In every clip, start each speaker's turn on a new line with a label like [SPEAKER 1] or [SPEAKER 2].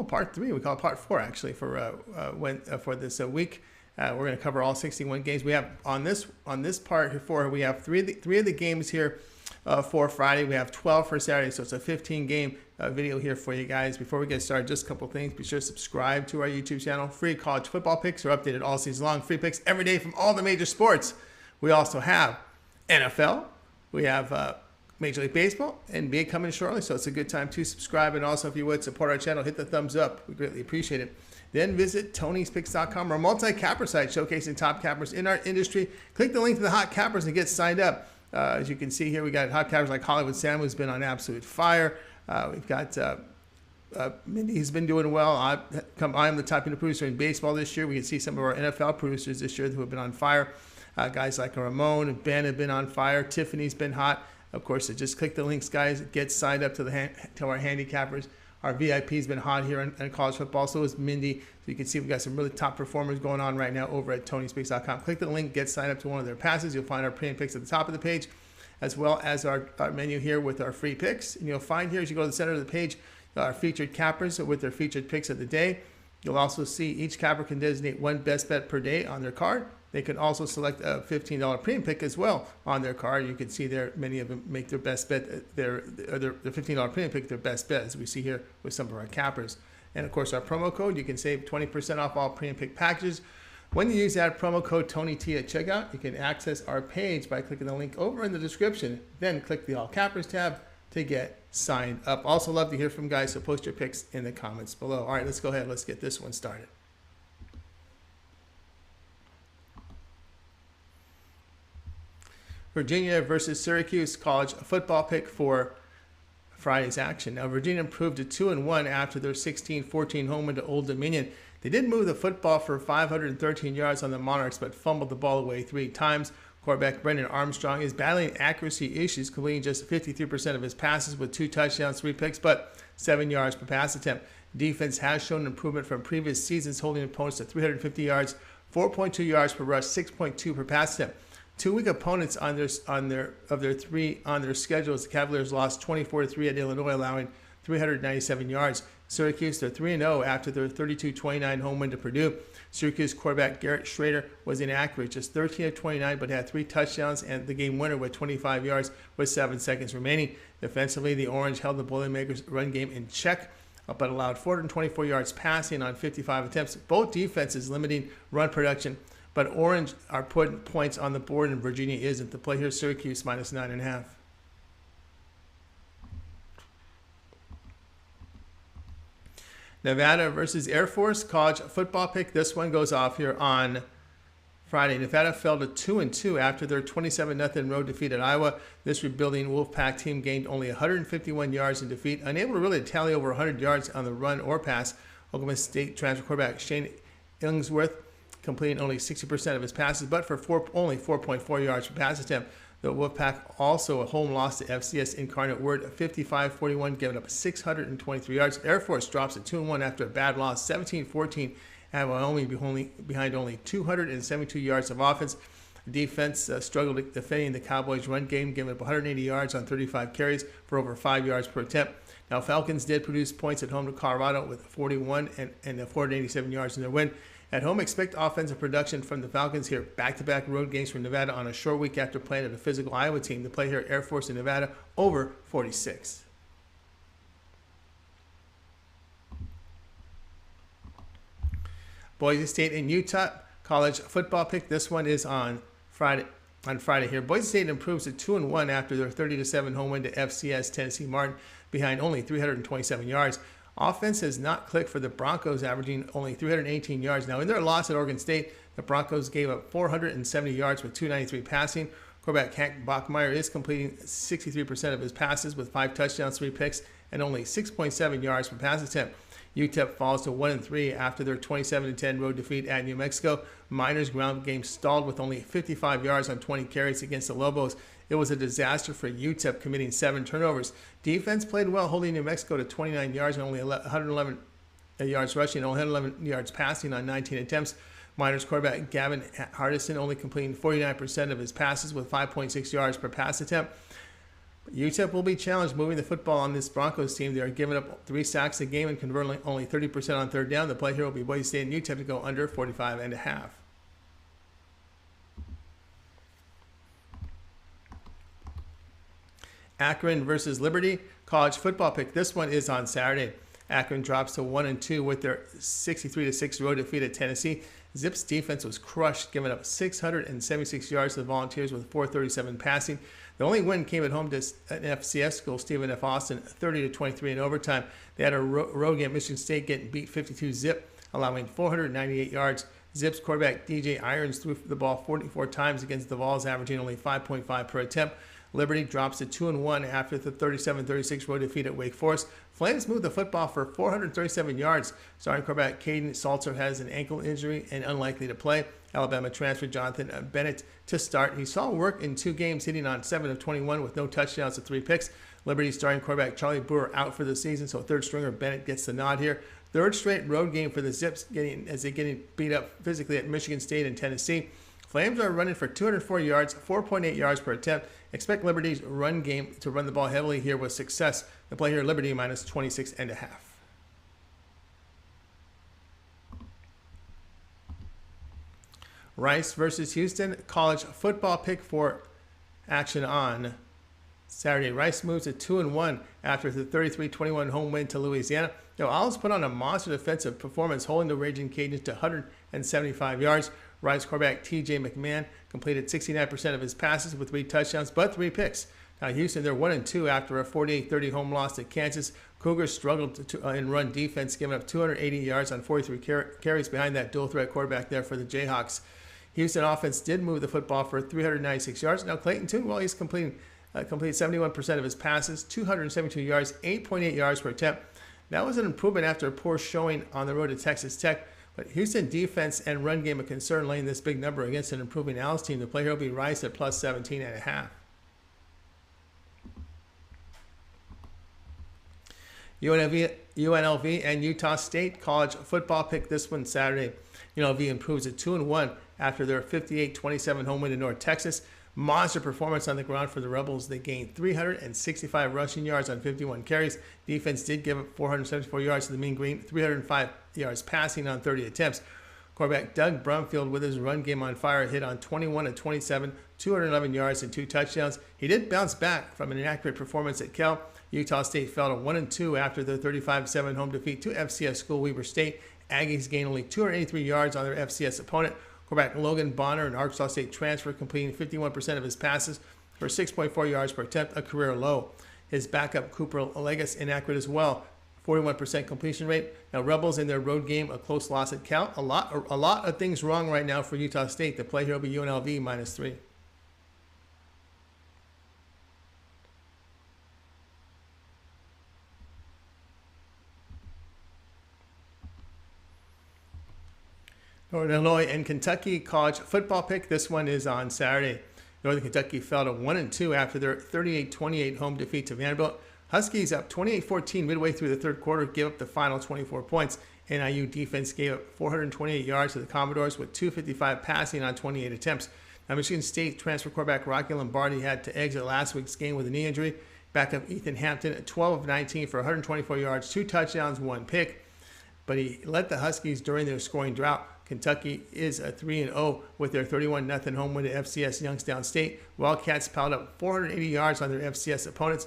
[SPEAKER 1] part 3. We call it part 4 actually for this week. We're going to cover all 61 games. We have on this part 4. We have three of the games here for Friday. We have 12 for Saturday, so it's a 15 game video here for you guys. Before we get started, just a couple things. Be sure to subscribe to our YouTube channel. Free college football picks are updated all season long. Free picks every day from all the major sports. We also have NFL. We have Major League Baseball, NBA coming shortly, so it's a good time to subscribe. And also, if you would, support our channel, hit the thumbs up. We greatly appreciate it. Then visit Tony'sPicks.com, our multi-capper site showcasing top cappers in our industry. Click the link to the hot cappers and get signed up. As you can see here, we got hot cappers like Hollywood Sam, who's been on absolute fire. We've got Mindy, who's been doing well. I am the top producer in baseball this year. We can see some of our NFL producers this year who have been on fire. Guys like Ramon and Ben have been on fire. Tiffany's been hot. Of course, just click the links, guys. Get signed up to our handicappers. Our VIP's been hot here in college football. So is Mindy. So you can see we've got some really top performers going on right now over at Tony'sPicks.com. Click the link, get signed up to one of their passes. You'll find our premium picks at the top of the page, as well as our menu here with our free picks. And you'll find here, as you go to the center of the page, our featured cappers with their featured picks of the day. You'll also see each capper can designate one best bet per day on their card. They can also select a $15 premium pick as well on their card. You can see there many of them make their best bet, their $15 premium pick their best bet, as we see here with some of our cappers. And of course, our promo code, you can save 20% off all premium pick packages. When you use that promo code TonyT at checkout, you can access our page by clicking the link over in the description. Then click the All Cappers tab to get signed up. Also love to hear from guys, so post your picks in the comments below. All right, let's go ahead. Let's get this one started. Virginia versus Syracuse college football pick for Friday's action. Now, Virginia improved to 2-1 after their 16-14 home win to Old Dominion. They did move the football for 513 yards on the Monarchs, but fumbled the ball away 3 times. Quarterback Brendan Armstrong is battling accuracy issues, completing just 53% of his passes with 2 touchdowns, 3 picks, but 7 yards per pass attempt. Defense has shown improvement from previous seasons, holding opponents to 350 yards, 4.2 yards per rush, 6.2 per pass attempt. 2 weak opponents on their schedules. The Cavaliers lost 24-3 at Illinois, allowing 397 yards. Syracuse, they're 3-0 after their 32-29 home win to Purdue. Syracuse quarterback Garrett Schrader was inaccurate, just 13 of 29, but had 3 touchdowns and the game winner with 25 yards with 7 seconds remaining. Defensively, the Orange held the Boilermakers' run game in check, but allowed 424 yards passing on 55 attempts. Both defenses limiting run production, but Orange are putting points on the board and Virginia isn't. The play here, Syracuse minus 9.5. Nevada versus Air Force college football pick. This one goes off here on Friday. Nevada fell to 2-2 after their 27-0 road defeat at Iowa. This rebuilding Wolfpack team gained only 151 yards in defeat, unable to really tally over 100 yards on the run or pass. Oklahoma State transfer quarterback Shane Illingsworth completing only 60% of his passes, but for only 4.4 yards per pass attempt. The Wolfpack also a home loss to FCS Incarnate Word, 55-41, giving up 623 yards. Air Force drops at 2-1 after a bad loss, 17-14, and Wyoming behind only 272 yards of offense. The defense struggled defending the Cowboys' run game, giving up 180 yards on 35 carries for over 5 yards per attempt. Now, Falcons did produce points at home to Colorado with 41 and 487 yards in their win. At home, expect offensive production from the Falcons here. Back-to-back road games for Nevada on a short week after playing at a physical Iowa team. The play here, Air Force in Nevada, over 46. Boise State and Utah college football pick. This one is on Friday here. Boise State improves to 2-1 after their 30-7 home win to FCS Tennessee Martin, behind only 327 yards. Offense has not clicked for the Broncos, averaging only 318 yards. Now, in their loss at Oregon State, the Broncos gave up 470 yards with 293 passing. Quarterback Hank Bachmeier is completing 63% of his passes with 5 touchdowns, 3 picks, and only 6.7 yards per pass attempt. UTEP falls to 1-3 after their 27-10 road defeat at New Mexico. Miners' ground game stalled with only 55 yards on 20 carries against the Lobos. It was a disaster for UTEP, committing 7 turnovers. Defense played well, holding New Mexico to 29 yards and only 111 yards rushing, and 111 yards passing on 19 attempts. Miners quarterback Gavin Hardison only completing 49% of his passes with 5.6 yards per pass attempt. UTEP will be challenged moving the football on this Broncos team. They are giving up 3 sacks a game and converting only 30% on third down. The play here will be Boise State and UTEP to go under 45.5. Akron versus Liberty, college football pick. This one is on Saturday. Akron drops to 1-2 with their 63-6 road defeat at Tennessee. Zip's defense was crushed, giving up 676 yards to the Volunteers with 437 passing. The only win came at home to an FCS school, Stephen F. Austin, 30-23 in overtime. They had a road game at Michigan State, getting beat 52-zip, allowing 498 yards. Zip's quarterback DJ Irons threw the ball 44 times against the Vols, averaging only 5.5 per attempt. Liberty drops to 2-1 after the 37-36 road defeat at Wake Forest. Flames moved the football for 437 yards. Starting quarterback Caden Salter has an ankle injury and unlikely to play. Alabama transfer Jonathan Bennett to start. He saw work in 2 games, hitting on 7 of 21 with no touchdowns and 3 picks. Liberty starting quarterback Charlie Brewer out for the season, so third stringer Bennett gets the nod here. Third straight road game for the Zips, getting beat up physically at Michigan State and Tennessee. Flames are running for 204 yards, 4.8 yards per attempt. Expect Liberty's run game to run the ball heavily here with success. The play here, Liberty minus 26.5. Rice versus Houston, college football pick for action on Saturday. Rice moves to 2-1 after the 33-21 home win to Louisiana. Now, Owls put on a monster defensive performance, holding the Raging Cajuns to 175 yards. Rice quarterback T.J. McMahon completed 69% of his passes with 3 touchdowns, but 3 picks. Now, Houston, they're 1-2 after a 48-30 home loss to Kansas. Cougars struggled in run defense, giving up 280 yards on 43 carries behind that dual-threat quarterback there for the Jayhawks. Houston offense did move the football for 396 yards. Now, Clayton Tune, well, he's completed 71% of his passes, 272 yards, 8.8 yards per attempt. That was an improvement after a poor showing on the road to Texas Tech. But Houston defense and run game a concern, laying this big number against an improving Owls team. The play here will be Rice at plus 17.5. UNLV and Utah State college football pick this one Saturday. UNLV improves at 2-1 after their 58-27 home win in North Texas. Monster performance on the ground for the Rebels. They gained 365 rushing yards on 51 carries. Defense did give up 474 yards to the Mean Green, 305 yards passing on 30 attempts. Quarterback Doug Brumfield with his run game on fire hit on 21 of 27, 211 yards and 2 touchdowns. He did bounce back from an inaccurate performance at Cal. Utah State fell to 1-2 after their 35-7 home defeat to FCS school Weber State. Aggies gained only 283 yards on their FCS opponent. Quarterback Logan Bonner, an Arkansas State transfer, completing 51% of his passes for 6.4 yards per attempt, a career low. His backup, Cooper Legas, inaccurate as well, 41% completion rate. Now, Rebels in their road game, a close loss at Cal. A lot of things wrong right now for Utah State. The play here will be UNLV minus 3. Northern Illinois and Kentucky college football pick. This one is on Saturday. Northern Kentucky fell to 1-2 after their 38-28 home defeat to Vanderbilt. Huskies up 28-14 midway through the third quarter, gave up the final 24 points. NIU defense gave up 428 yards to the Commodores with 255 passing on 28 attempts. Now, Michigan State transfer quarterback Rocky Lombardi had to exit last week's game with a knee injury. Backup Ethan Hampton at 12 of 19 for 124 yards, 2 touchdowns, 1 pick. But he led the Huskies during their scoring drought. Kentucky is a 3-0 with their 31-0 home win at FCS Youngstown State. Wildcats piled up 480 yards on their FCS opponents.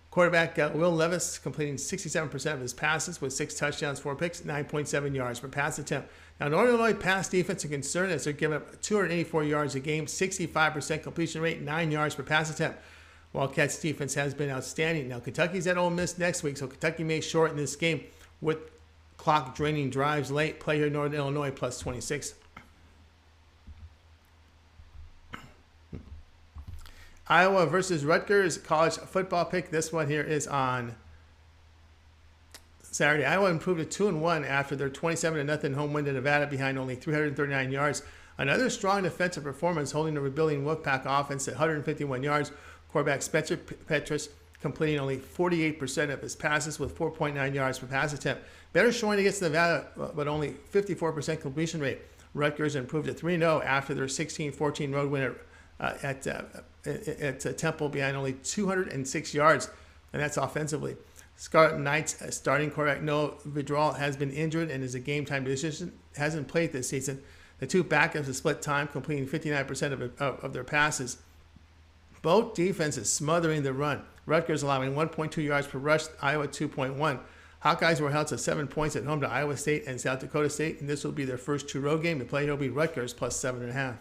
[SPEAKER 1] Quarterback Will Levis completing 67% of his passes with 6 touchdowns, 4 picks, 9.7 yards per pass attempt. Now, Northern Illinois pass defense a concern as they're giving up 284 yards a game, 65% completion rate, 9 yards per pass attempt. Wildcats defense has been outstanding. Now, Kentucky's at Ole Miss next week, so Kentucky may shorten this game with clock draining drives late. Play here Northern Illinois plus 26. Iowa versus Rutgers college football pick. This one here is on Saturday. Iowa improved to 2-1 after their 27-0 home win to Nevada behind only 339 yards. Another strong defensive performance, holding the rebuilding Wolfpack offense at 151 yards. Quarterback Spencer Petras completing only 48% of his passes with 4.9 yards per pass attempt. Better showing against Nevada, but only 54% completion rate. Rutgers improved to 3-0 after their 16-14 road win at Temple behind only 206 yards, and that's offensively. Scarlet Knights starting quarterback Noah Vidal has been injured and is a game-time decision. Hasn't played this season. The two backups have split time, completing 59% of their passes. Both defenses smothering the run. Rutgers allowing 1.2 yards per rush, Iowa 2.1. Hawkeyes were held to 7 points at home to Iowa State and South Dakota State, and this will be their first true road game. The play here will be Rutgers plus 7.5.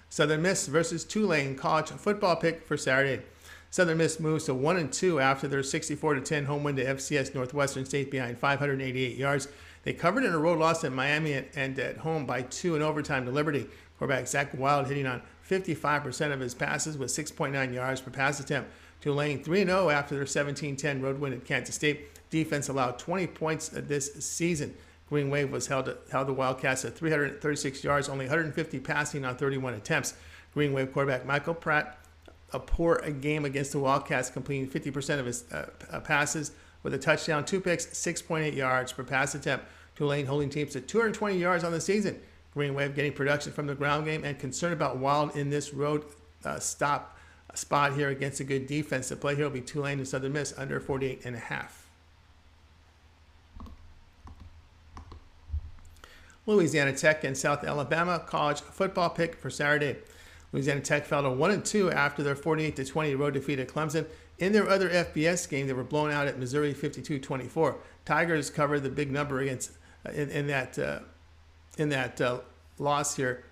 [SPEAKER 1] Southern Miss versus Tulane college football pick for Saturday. Southern Miss moves to 1-2 after their 64-10 home win to FCS Northwestern State behind 588 yards. They covered in a road loss at Miami and at home by 2 in overtime to Liberty. Quarterback Zach Wild hitting on 55% of his passes with 6.9 yards per pass attempt. Tulane 3-0 after their 17-10 road win at Kansas State. Defense allowed 20 points this season. Green Wave was held the Wildcats at 336 yards, only 150 passing on 31 attempts. Green Wave quarterback Michael Pratt, a poor game against the Wildcats, completing 50% of his passes with a touchdown, 2 picks, 6.8 yards per pass attempt. Tulane holding teams to 220 yards on the season. Green Wave getting production from the ground game and concerned about Wild in this road spot here against a good defense. The play here will be Tulane and Southern Miss under 48.5. Louisiana Tech and South Alabama college football pick for Saturday. Louisiana Tech fell to 1-2 after their 48-20 road defeat at Clemson. In their other FBS game, they were blown out at Missouri 52-24. Tigers covered the big number against in that loss here.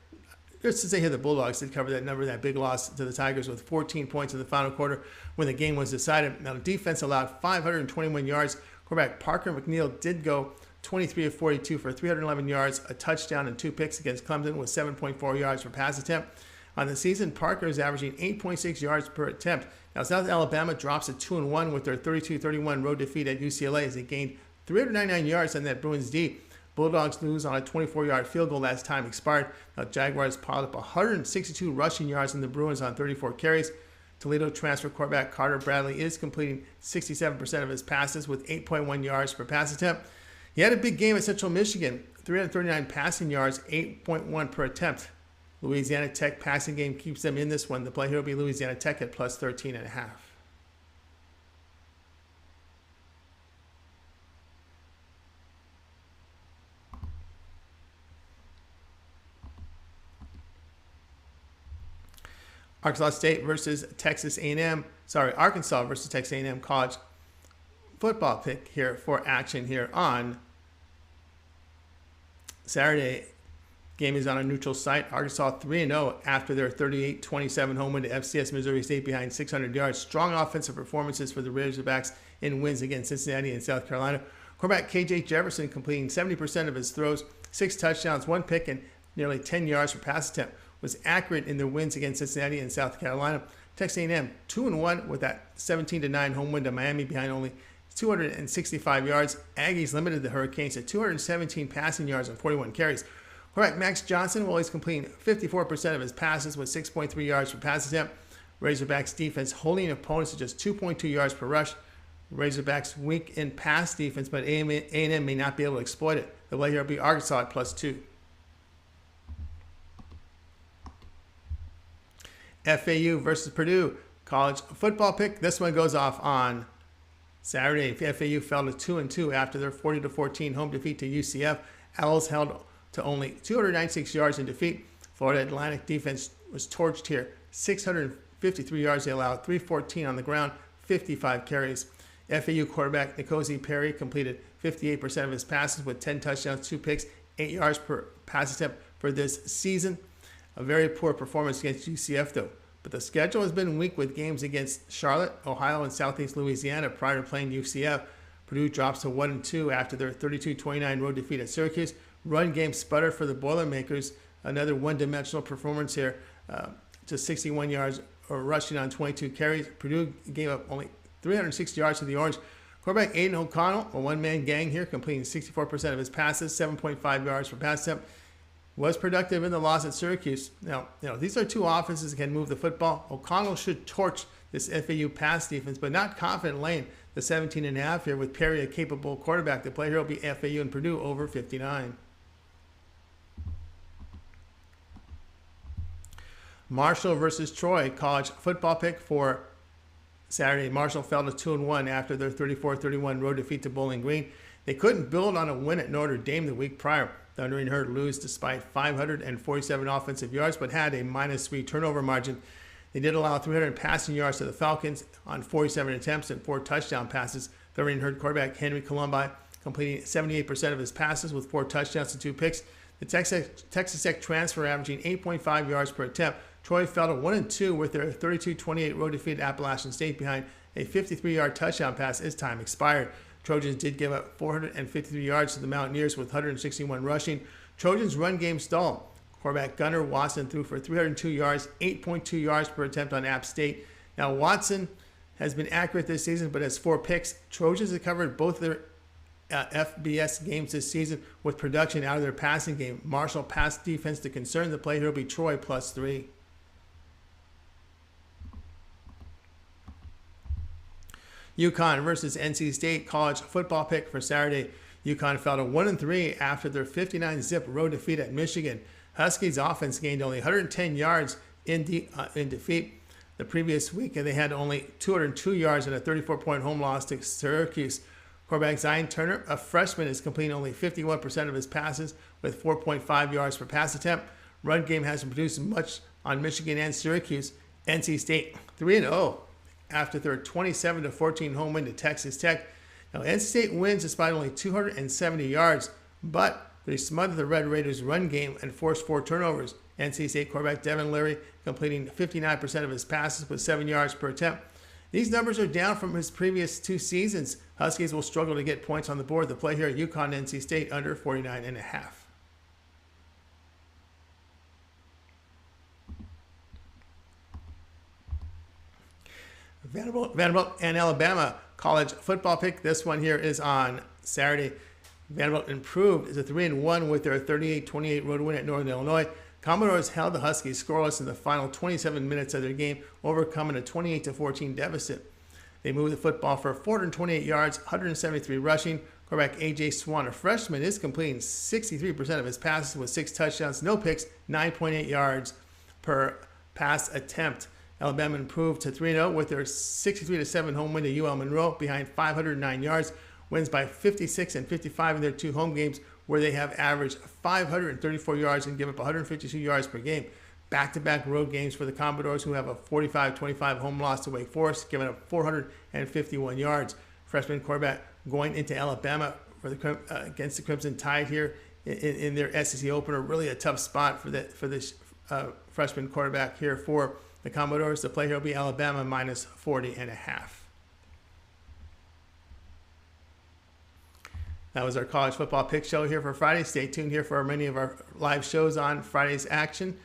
[SPEAKER 1] Just to say here, the Bulldogs did cover that number, that big loss to the Tigers with 14 points in the final quarter when the game was decided. Now, the defense allowed 521 yards. Quarterback Parker McNeil did go 23 of 42 for 311 yards, a touchdown, and 2 picks against Clemson with 7.4 yards per pass attempt. On the season, Parker is averaging 8.6 yards per attempt. Now, South Alabama drops to 2-1 with their 32-31 road defeat at UCLA as they gained 399 yards on that Bruins D. Bulldogs lose on a 24-yard field goal as time expired. Now, Jaguars piled up 162 rushing yards on the Bruins on 34 carries. Toledo transfer quarterback Carter Bradley is completing 67% of his passes with 8.1 yards per pass attempt. He had a big game at Central Michigan, 339 passing yards, 8.1 per attempt. Louisiana Tech passing game keeps them in this one. The play here will be Louisiana Tech at plus 13.5. Arkansas versus Texas A&M college football pick here for action here on Saturday. Game is on a neutral site. Arkansas 3-0 after their 38-27 home win to FCS Missouri State behind 600 yards. Strong offensive performances for the Razorbacks in wins against Cincinnati and South Carolina. Quarterback KJ Jefferson completing 70% of his throws, 6 touchdowns, 1 pick, and nearly 10 yards per pass attempt. Was accurate in their wins against Cincinnati and South Carolina. Texas A&M 2-1 with that 17-9 home win to Miami behind only 265 yards. Aggies limited the Hurricanes to 217 passing yards and 41 carries. Quarterback Max Johnson, he's completing 54% of his passes with 6.3 yards per pass attempt. Razorbacks defense holding opponents to just 2.2 yards per rush. Razorbacks weak in pass defense, but A&M may not be able to exploit it. The play here will be Arkansas at plus 2. FAU versus Purdue college football pick. This one goes off on Saturday. FAU fell to 2-2 after their 40-14 home defeat to UCF. Owls held to only 296 yards in defeat. Florida Atlantic defense was torched here. 653 yards. They allowed 314 on the ground, 55 carries. FAU quarterback N'Kosi Perry completed 58% of his passes with 10 touchdowns, 2 picks, 8 yards per pass attempt for this season. A very poor performance against UCF, though. But the schedule has been weak with games against Charlotte, Ohio, and Southeast Louisiana prior to playing UCF. Purdue drops to 1-2 after their 32-29 road defeat at Syracuse. Run game sputter for the Boilermakers. Another one-dimensional performance here. Just 61 yards or rushing on 22 carries. Purdue gave up only 360 yards to the Orange. Quarterback Aiden O'Connell, a one-man gang here, completing 64% of his passes, 7.5 yards per pass attempt. Was productive in the loss at Syracuse. Now, these are two offenses that can move the football. O'Connell should torch this FAU pass defense, but not confident laying the 17.5 here with Perry, a capable quarterback. The play here will be FAU and Purdue over 59. Marshall versus Troy, college football pick for Saturday. Marshall fell to 2-1 after their 34-31 road defeat to Bowling Green. They couldn't build on a win at Notre Dame the week prior. Thundering Herd lose despite 547 offensive yards, but had a -3 turnover margin. They did allow 300 passing yards to the Falcons on 47 attempts and 4 touchdown passes. Thundering Herd quarterback Henry Colombi completing 78% of his passes with 4 touchdowns and 2 picks. The Texas Tech transfer averaging 8.5 yards per attempt. Troy fell to 1-2 with their 32-28 road defeat at Appalachian State behind a 53-yard touchdown pass as time expired. Trojans did give up 453 yards to the Mountaineers with 161 rushing. Trojans' run game stalled. Quarterback Gunnar Watson threw for 302 yards, 8.2 yards per attempt on App State. Now, Watson has been accurate this season, but has 4 picks. Trojans have covered both their FBS games this season with production out of their passing game. Marshall pass defense to concern. The play here will be Troy +3. UConn versus NC State, college football pick for Saturday. UConn fell to 1-3 after their 59-zip road defeat at Michigan. Huskies offense gained only 110 yards in defeat the previous week, and they had only 202 yards in a 34-point home loss to Syracuse. Quarterback Zion Turner, a freshman, is completing only 51% of his passes with 4.5 yards per pass attempt. Run game hasn't produced much on Michigan and Syracuse. NC State 3-0 after their 27-14 home win to Texas Tech. Now, NC State wins despite only 270 yards, but they smothered the Red Raiders' run game and forced 4 turnovers. NC State quarterback Devin Leary completing 59% of his passes with 7 yards per attempt. These numbers are down from his previous 2 seasons. Huskies will struggle to get points on the board. The play here at UConn NC State under 49.5. Vanderbilt and Alabama college football pick. This one here is on Saturday. Vanderbilt improved as a 3-1 with their 38-28 road win at Northern Illinois. Commodores held the Huskies scoreless in the final 27 minutes of their game, overcoming a 28-14 deficit. They moved the football for 428 yards, 173 rushing. Quarterback A.J. Swan, a freshman, is completing 63% of his passes with 6 touchdowns, no picks, 9.8 yards per pass attempt. Alabama improved to 3-0 with their 63-7 home win to UL Monroe behind 509 yards. Wins by 56 and 55 in their 2 home games, where they have averaged 534 yards and give up 152 yards per game. Back-to-back road games for the Commodores, who have a 45-25 home loss to Wake Forest, giving up 451 yards. Freshman quarterback going into Alabama for the against the Crimson Tide here in their SEC opener. Really a tough spot for this freshman quarterback here for the Commodores. The play here will be Alabama -40.5. That was our college football pick show here for Friday. Stay tuned here for many of our live shows on Friday's action.